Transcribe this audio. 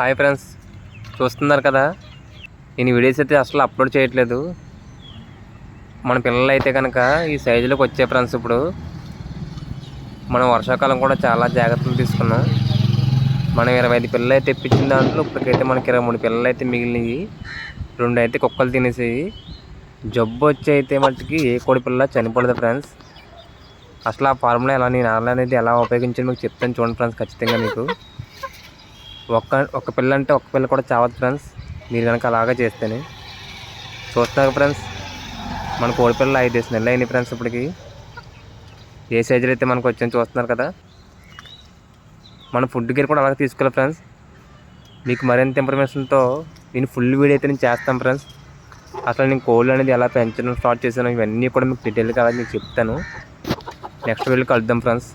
Hi friends, చూస్తున్నారు కదా. నేను వీడియోస్ అయితే అసలు అప్లోడ్ చేయట్లేదు. మన పిల్లలు అయితే కనుక ఈ సైజులోకి వచ్చే ఫ్రెండ్స్. ఇప్పుడు మనం వర్షాకాలం కూడా చాలా జాగ్రత్తలు తీసుకున్నాం. మనం 25 పిల్లలు అయితే తెప్పించిన దాంట్లో ఇప్పటికైతే మనకి 23 పిల్లలు అయితే మిగిలినవి. 2 అయితే కుక్కలు తినేసేవి. జబ్బు వచ్చి అయితే మట్టుకి ఏ కోడి పిల్ల చనిపోలేదు ఫ్రెండ్స్. అసలు ఆ ఫార్ములా నేను అనేది ఎలా ఉపయోగించి మీకు చెప్తాను చూడండి ఫ్రెండ్స్. ఖచ్చితంగా మీకు ఒక్క పిల్ల అంటే ఒక్క పిల్ల కూడా చావదు ఫ్రెండ్స్, మీరు కనుక అలాగే చేస్తేనే. చూస్తున్నారు ఫ్రెండ్స్, మన కోడి పిల్లలు 5 నెలలు అయినాయి ఫ్రెండ్స్. ఇప్పటికి ఏ సైజులో అయితే మనకు వచ్చాయని చూస్తున్నారు కదా. మన ఫుడ్ గేర్ కూడా అలాగే తీసుకోవాలి ఫ్రెండ్స్. మీకు మరింత ఇన్ఫర్మేషన్తో నేను ఫుల్ వీడియో అయితే నేను చేస్తాను ఫ్రెండ్స్. అసలు నేను కోళ్ళు అనేది ఎలా పెంచడం స్టార్ట్ చేశాను ఇవన్నీ కూడా మీకు డీటెయిల్గా మీకు చెప్తాను. నెక్స్ట్ వీడియోలో కలుద్దాం ఫ్రెండ్స్.